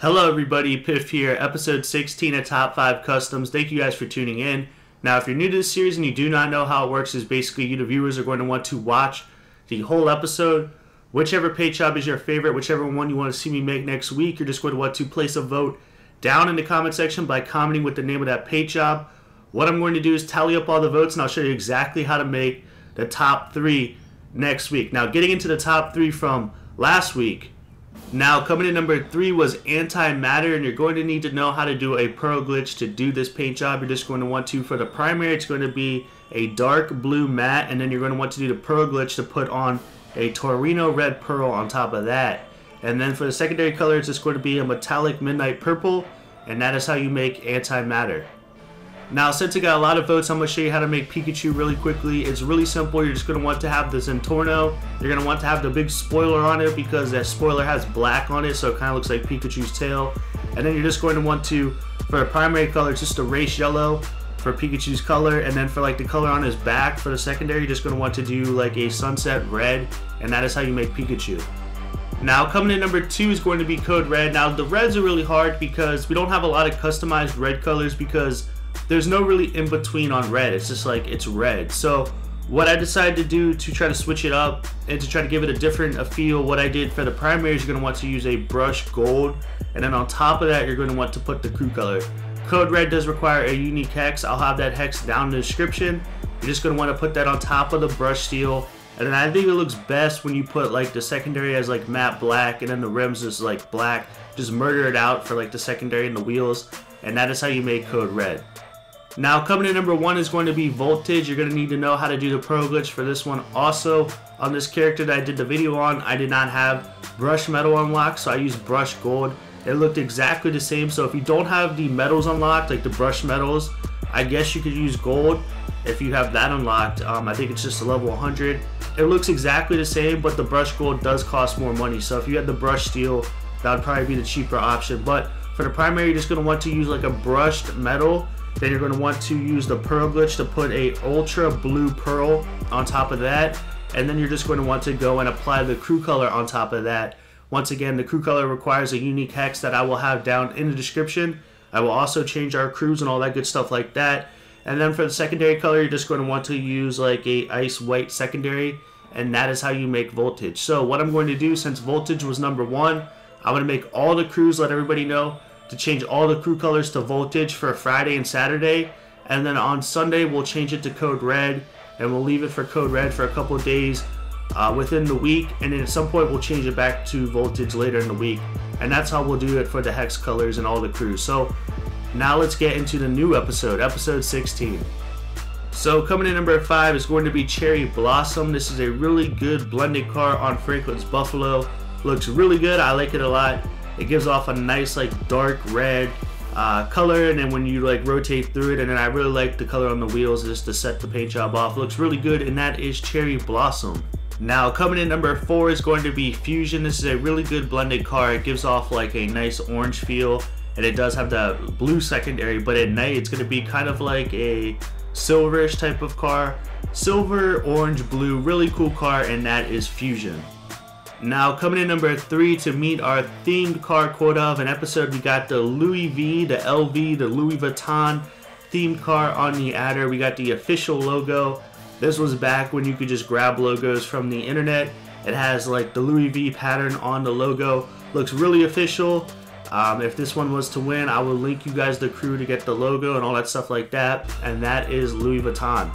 Hello everybody, Piff here, episode 16 of Top 5 Customs. Thank you guys for tuning in. Now if you're new to this series and you do not know how it works, is basically you the viewers are going to want to watch the whole episode. Whichever paint job is your favorite, whichever one you want to see me make next week, you're just going to want to place a vote down in the comment section by commenting with the name of that paint job. What I'm going to do is tally up all the votes and I'll show you exactly how to make the top 3 next week. Now getting into the top 3 from last week, now coming in number 3 was Antimatter, and you're going to need to know how to do a pearl glitch to do this paint job. You're just going to want to, for the primary, it's going to be a dark blue matte, and then you're going to want to do the pearl glitch to put on a Torino red pearl on top of that. And then for the secondary color, it's just going to be a metallic midnight purple, and that is how you make Antimatter. Now, since it got a lot of votes, I'm going to show you how to make Pikachu really quickly. It's really simple. You're just going to want to have the Zentorno. You're going to want to have the big spoiler on it because that spoiler has black on it, so it kind of looks like Pikachu's tail. And then you're just going to want to, for a primary color, it's just erase yellow for Pikachu's color. And then for like the color on his back, for the secondary, you're just going to want to do like a sunset red, and that is how you make Pikachu. Now coming in number 2 is going to be Code Red. Now the reds are really hard because we don't have a lot of customized red colors because there's no really in between on red. It's just like it's red. So what I decided to do to try to switch it up and to try to give it a different feel, what I did for the primary is you're going to want to use a brush gold, and then on top of that you're going to want to put the crew color. Code Red does require a unique hex. I'll have that hex down in the description. You're just going to want to put that on top of the brush steel, and then I think it looks best when you put like the secondary as like matte black and then the rims is like black. Just murder it out for like the secondary and the wheels, and that is how you make Code Red. Now coming in number 1 is going to be Voltage. You're going to need to know how to do the pearl glitch for this one. Also, on this character that I did the video on, I did not have brush metal unlocked, so I used brush gold. It looked exactly the same, so if you don't have the metals unlocked, like the brush metals, I guess you could use gold if you have that unlocked. I think it's just a level 100. It looks exactly the same, but the brush gold does cost more money, so if you had the brush steel, that would probably be the cheaper option. But for the primary, you're just going to want to use like a brushed metal. Then you're going to want to use the pearl glitch to put a ultra blue pearl on top of that, and then you're just going to want to go and apply the crew color on top of that. Once again, the crew color requires a unique hex that I will have down in the description. I will also change our crews and all that good stuff like that. And then for the secondary color, you're just going to want to use like a ice white secondary, and that is how you make Voltage. So what I'm going to do, since Voltage was number 1, I'm going to make all the crews, let everybody know, to change all the crew colors to Voltage for Friday and Saturday, and then on Sunday we'll change it to Code Red, and we'll leave it for Code Red for a couple of days within the week, and then at some point we'll change it back to Voltage later in the week, and that's how we'll do it for the hex colors and all the crews. So now let's get into the new episode, episode 16. So coming in number 5 is going to be Cherry Blossom. This is a really good blended car on Franklin's Buffalo. Looks really good, I like it a lot. It gives off a nice like dark red color, and then when you like rotate through it, and then I really like the color on the wheels just to set the paint job off. It looks really good, and that is Cherry Blossom. Now coming in number 4 is going to be Fusion. This is a really good blended car. It gives off like a nice orange feel, and it does have the blue secondary, but at night it's going to be kind of like a silverish type of car. Silver, orange, blue, really cool car, and that is Fusion. Now coming in number 3 to meet our themed car quota of an episode, we got the Louis V, the LV, the Louis Vuitton themed car on the adder. We got the official logo. This was back when you could just grab logos from the internet. It has like the Louis V pattern on the logo. Looks really official. If this one was to win, I will link you guys the crew to get the logo and all that stuff like that, and that is Louis Vuitton.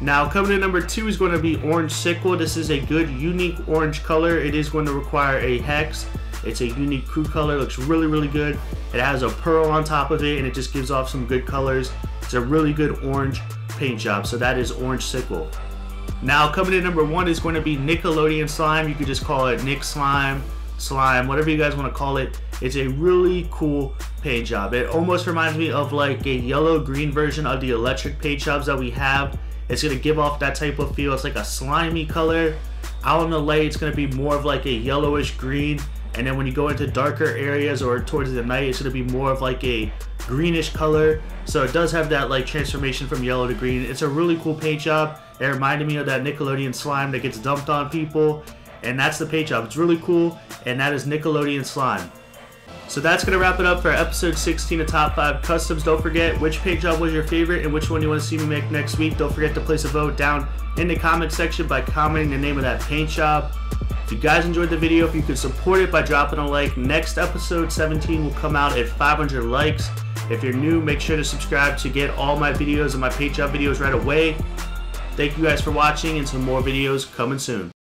Now coming in number 2 is going to be Orange Sickle. This is a good unique orange color. It is going to require a hex. It's a unique crew color. Looks really good. It has a pearl on top of it, and it just gives off some good colors. It's a really good orange paint job, so that is Orange Sickle. Now coming in number 1 is going to be Nickelodeon Slime. You could just call it Nick Slime, Slime, whatever you guys want to call it. It's a really cool paint job. It almost reminds me of like a yellow-green version of the electric paint jobs that we have. It's going to give off that type of feel. It's like a slimy color. Out on the light, it's going to be more of like a yellowish green. And then when you go into darker areas or towards the night, it's going to be more of like a greenish color. So it does have that like transformation from yellow to green. It's a really cool paint job. It reminded me of that Nickelodeon slime that gets dumped on people. And that's the paint job. It's really cool. And that is Nickelodeon Slime. So that's going to wrap it up for episode 16 of Top 5 Customs. Don't forget which paint job was your favorite and which one you want to see me make next week. Don't forget to place a vote down in the comment section by commenting the name of that paint job. If you guys enjoyed the video, if you could support it by dropping a like. Next episode 17 will come out at 500 likes. If you're new, make sure to subscribe to get all my videos and my paint job videos right away. Thank you guys for watching, and some more videos coming soon.